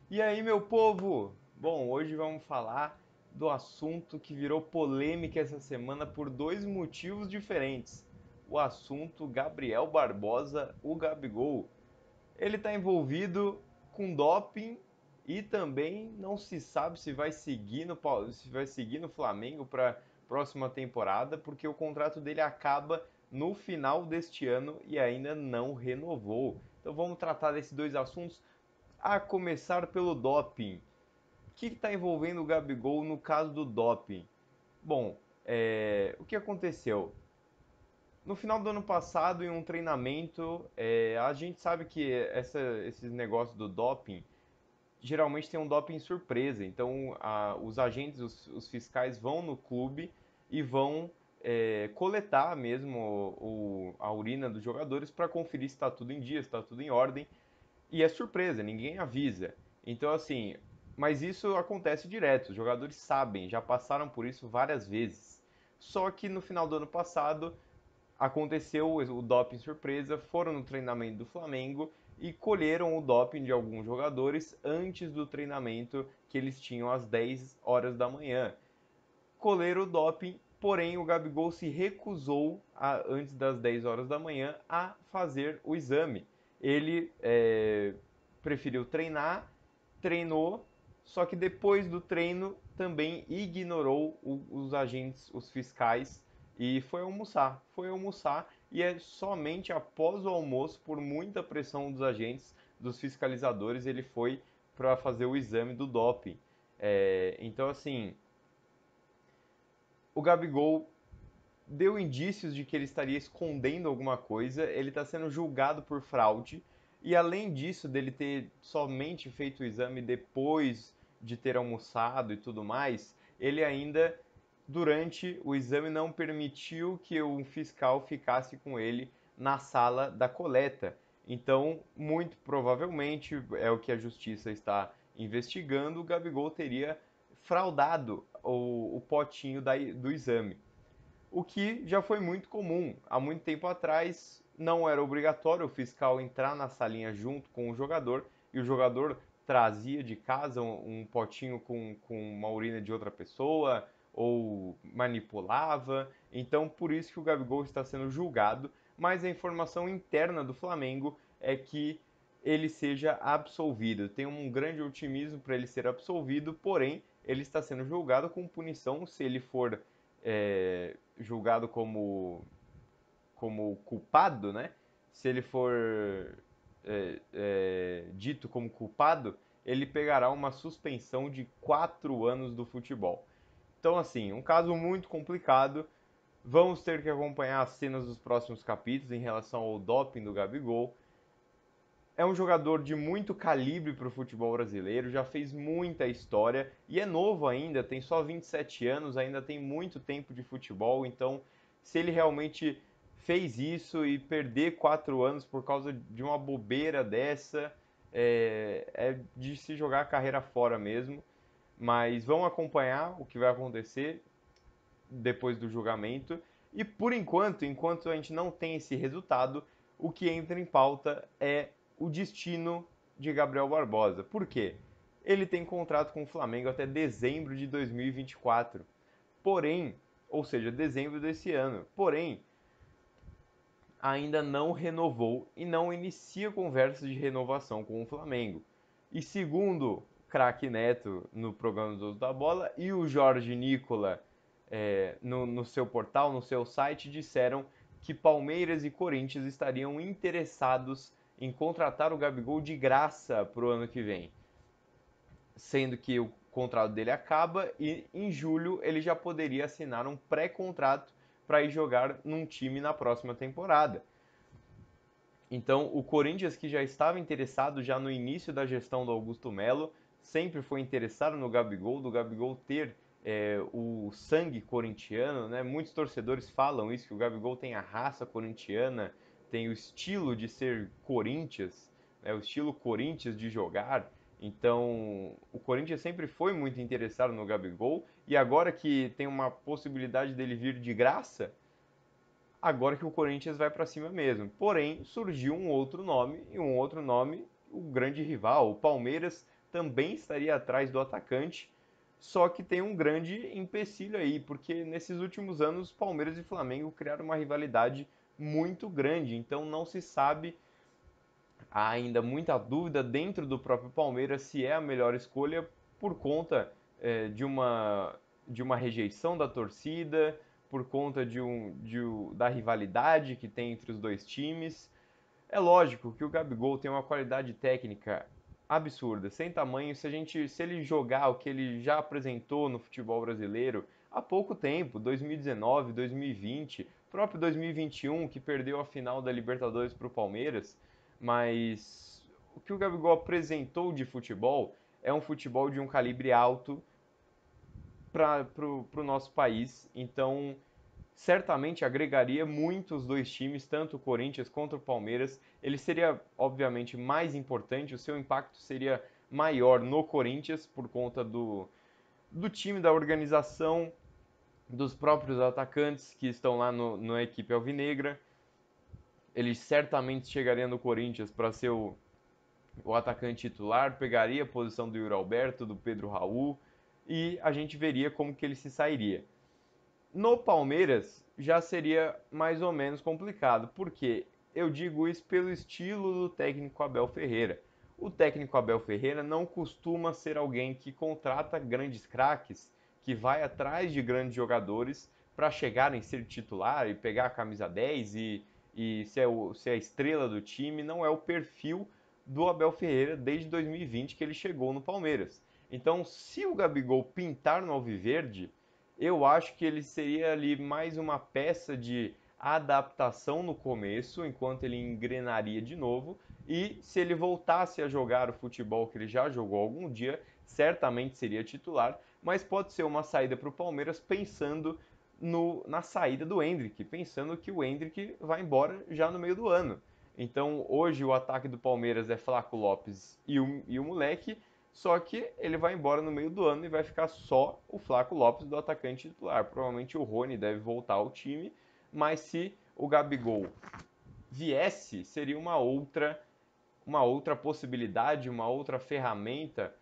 E aí, meu povo? Bom, hoje vamos falar do assunto que virou polêmica essa semana por dois motivos diferentes. O assunto Gabriel Barbosa, o Gabigol. Ele está envolvido com doping e também não se sabe se vai seguir no Flamengo para a próxima temporada, porque o contrato dele acaba no final deste ano e ainda não renovou. Então vamos tratar desses dois assuntos, a começar pelo doping. O que está envolvendo o Gabigol no caso do doping? Bom, o que aconteceu? No final do ano passado, em um treinamento, a gente sabe que esses negócios do doping geralmente tem um doping surpresa. Então, os agentes, os fiscais vão no clube e vão coletar mesmo a urina dos jogadores para conferir se está tudo em dia, se está tudo em ordem. E é surpresa, ninguém avisa. Então, assim, mas isso acontece direto, os jogadores sabem, já passaram por isso várias vezes. Só que no final do ano passado aconteceu o doping surpresa, foram no treinamento do Flamengo e colheram o doping de alguns jogadores antes do treinamento que eles tinham às 10 horas da manhã. Colheram o doping, porém o Gabigol se recusou antes das 10 horas da manhã a fazer o exame. Ele preferiu treinar, treinou, só que depois do treino também ignorou os agentes, os fiscais, e foi almoçar. Foi almoçar e é somente após o almoço, por muita pressão dos agentes, dos fiscalizadores, ele foi para fazer o exame do doping. Então, assim, o Gabigol deu indícios de que ele estaria escondendo alguma coisa, ele está sendo julgado por fraude, e além disso, dele ter somente feito o exame depois de ter almoçado e tudo mais, ele ainda, durante o exame, não permitiu que um fiscal ficasse com ele na sala da coleta. Então, muito provavelmente, é o que a justiça está investigando, o Gabigol teria fraudado o potinho do exame, o que já foi muito comum. Há muito tempo atrás não era obrigatório o fiscal entrar na salinha junto com o jogador e o jogador trazia de casa um potinho com uma urina de outra pessoa ou manipulava. Então, por isso que o Gabigol está sendo julgado, mas a informação interna do Flamengo é que ele seja absolvido. Tem um grande otimismo para ele ser absolvido, porém, ele está sendo julgado com punição se ele for julgado como culpado, né? Se ele for dito como culpado, ele pegará uma suspensão de 4 anos do futebol. Então, assim, um caso muito complicado. Vamos ter que acompanhar as cenas dos próximos capítulos em relação ao doping do Gabigol. É um jogador de muito calibre para o futebol brasileiro, já fez muita história e é novo ainda, tem só 27 anos, ainda tem muito tempo de futebol. Então, se ele realmente fez isso e perder 4 anos por causa de uma bobeira dessa, é de se jogar a carreira fora mesmo. Mas vamos acompanhar o que vai acontecer depois do julgamento. E por enquanto a gente não tem esse resultado, o que entra em pauta é o destino de Gabriel Barbosa. Por quê? Ele tem contrato com o Flamengo até dezembro de 2024. Porém, ou seja, dezembro desse ano. Porém, ainda não renovou e não inicia conversas de renovação com o Flamengo. E segundo o craque Neto no programa dos Donos da Bola e o Jorge Nicola no seu portal, no seu site, disseram que Palmeiras e Corinthians estariam interessados em contratar o Gabigol de graça para o ano que vem, sendo que o contrato dele acaba e em julho ele já poderia assinar um pré-contrato para ir jogar num time na próxima temporada. Então, o Corinthians, que já estava interessado já no início da gestão do Augusto Melo, sempre foi interessado no Gabigol, do Gabigol ter o sangue corintiano, né? Muitos torcedores falam isso, que o Gabigol tem a raça corintiana, tem o estilo de ser Corinthians, né? O estilo Corinthians de jogar. Então, o Corinthians sempre foi muito interessado no Gabigol e agora que tem uma possibilidade dele vir de graça, agora que o Corinthians vai para cima mesmo. Porém, surgiu um outro nome, e um outro nome, o grande rival, o Palmeiras, também estaria atrás do atacante, só que tem um grande empecilho aí, porque nesses últimos anos Palmeiras e Flamengo criaram uma rivalidade muito grande, então não se sabe, há ainda muita dúvida dentro do próprio Palmeiras se é a melhor escolha por conta de uma rejeição da torcida, por conta da rivalidade que tem entre os dois times. É lógico que o Gabigol tem uma qualidade técnica absurda, sem tamanho. Se ele jogar o que ele já apresentou no futebol brasileiro há pouco tempo, 2019, 2020, próprio 2021, que perdeu a final da Libertadores para o Palmeiras, mas o que o Gabigol apresentou de futebol é um futebol de um calibre alto para o nosso país. Então, certamente agregaria muito os dois times, tanto o Corinthians quanto o Palmeiras. Ele seria, obviamente, mais importante, o seu impacto seria maior no Corinthians por conta do time, da organização, dos próprios atacantes que estão lá na equipe alvinegra. Ele certamente chegaria no Corinthians para ser o atacante titular, pegaria a posição do Yuri Alberto, do Pedro Raul, e a gente veria como que ele se sairia. No Palmeiras já seria mais ou menos complicado, porque eu digo isso pelo estilo do técnico Abel Ferreira. O técnico Abel Ferreira não costuma ser alguém que contrata grandes craques, que vai atrás de grandes jogadores para chegarem a ser titular e pegar a camisa 10 e ser a estrela do time. Não é o perfil do Abel Ferreira desde 2020 que ele chegou no Palmeiras. Então, se o Gabigol pintar no Alviverde, eu acho que ele seria ali mais uma peça de adaptação no começo, enquanto ele engrenaria de novo. E se ele voltasse a jogar o futebol que ele já jogou algum dia, certamente seria titular. Mas pode ser uma saída para o Palmeiras pensando na saída do Endrick, pensando que o Endrick vai embora já no meio do ano. Então hoje o ataque do Palmeiras é Flaco Lopes e o moleque, só que ele vai embora no meio do ano e vai ficar só o Flaco Lopes do atacante titular. Provavelmente o Rony deve voltar ao time, mas se o Gabigol viesse, seria uma outra possibilidade, uma outra ferramenta,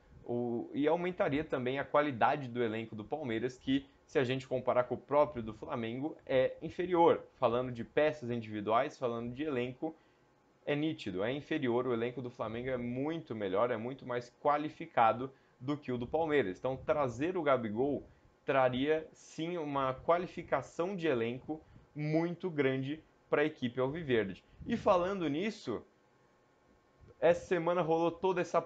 e aumentaria também a qualidade do elenco do Palmeiras, que, se a gente comparar com o próprio do Flamengo, é inferior. Falando de peças individuais, falando de elenco, é nítido, é inferior. O elenco do Flamengo é muito melhor, é muito mais qualificado do que o do Palmeiras. Então, trazer o Gabigol traria sim uma qualificação de elenco muito grande para a equipe alviverde. E falando nisso, essa semana rolou toda a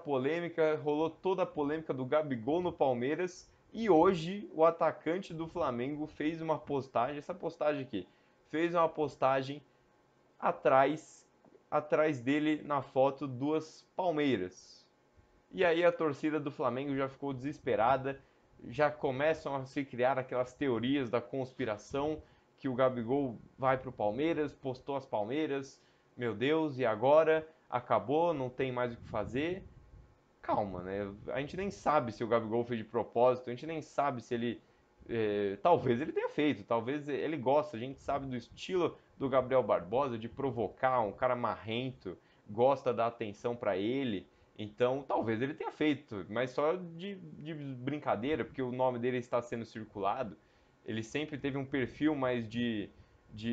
polêmica do Gabigol no Palmeiras e hoje o atacante do Flamengo fez uma postagem, essa postagem aqui, fez uma postagem atrás atrás dele na foto duas palmeiras. E aí a torcida do Flamengo já ficou desesperada, já começam a se criar aquelas teorias da conspiração que o Gabigol vai para o Palmeiras, postou as Palmeiras, meu Deus, e agora? Acabou, não tem mais o que fazer. Calma, né? A gente nem sabe se o Gabigol fez de propósito, a gente nem sabe se ele. Talvez ele tenha feito, talvez ele gosta, a gente sabe do estilo do Gabriel Barbosa, de provocar um cara marrento, gosta da atenção para ele, então talvez ele tenha feito, mas só de brincadeira, porque o nome dele está sendo circulado. Ele sempre teve um perfil mais de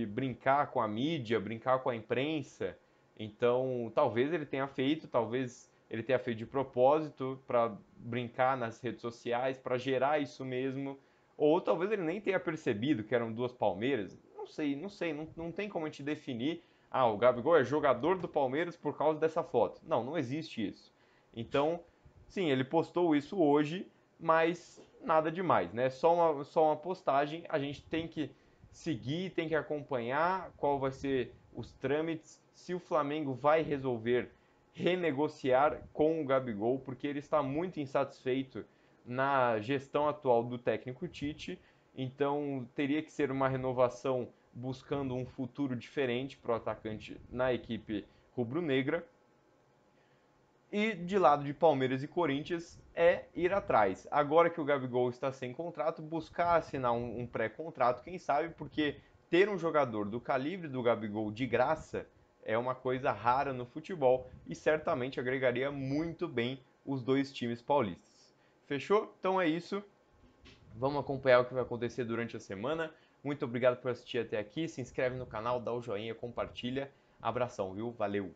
brincar com a mídia, brincar com a imprensa, então talvez ele tenha feito, talvez ele tenha feito de propósito para brincar nas redes sociais, para gerar isso mesmo. Ou talvez ele nem tenha percebido que eram duas Palmeiras. Não tem como a gente definir. Ah, o Gabigol é jogador do Palmeiras por causa dessa foto. Não, não existe isso. Então, sim, ele postou isso hoje, mas nada demais, né? Só uma postagem. A gente tem que seguir, tem que acompanhar qual vai ser os trâmites, se o Flamengo vai resolver renegociar com o Gabigol, porque ele está muito insatisfeito na gestão atual do técnico Tite, então teria que ser uma renovação buscando um futuro diferente para o atacante na equipe rubro-negra. E de lado de Palmeiras e Corinthians é ir atrás. Agora que o Gabigol está sem contrato, buscar assinar um pré-contrato, quem sabe, porque ter um jogador do calibre do Gabigol de graça é uma coisa rara no futebol e certamente agregaria muito bem os dois times paulistas. Fechou? Então é isso. Vamos acompanhar o que vai acontecer durante a semana. Muito obrigado por assistir até aqui. Se inscreve no canal, dá o joinha, compartilha. Abração, viu? Valeu!